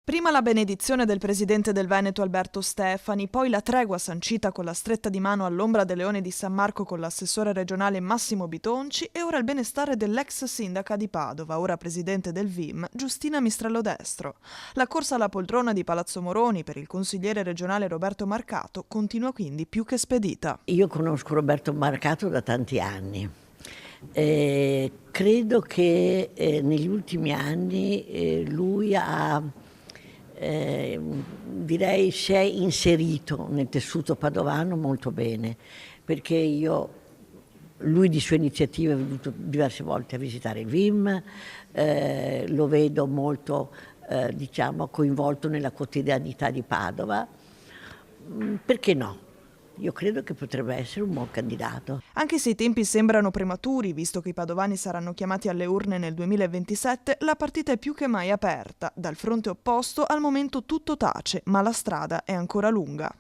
Prima la benedizione del presidente del Veneto Alberto Stefani, poi la tregua sancita con la stretta di mano all'ombra del Leone di San Marco con l'assessore regionale Massimo Bitonci e ora il benestare dell'ex sindaca di Padova, ora presidente del VIM, Giustina Mistrello Destro. La corsa alla poltrona di Palazzo Moroni per il consigliere regionale Roberto Marcato continua quindi più che spedita. Io conosco Roberto Marcato da tanti anni. Credo che negli ultimi anni lui direi si è inserito nel tessuto padovano molto bene, perché lui di sua iniziativa è venuto diverse volte a visitare il VIM, lo vedo molto coinvolto nella quotidianità di Padova. Perché no? Io credo che potrebbe essere un buon candidato. Anche se i tempi sembrano prematuri, visto che i padovani saranno chiamati alle urne nel 2027, la partita è più che mai aperta. Dal fronte opposto al momento tutto tace, ma la strada è ancora lunga.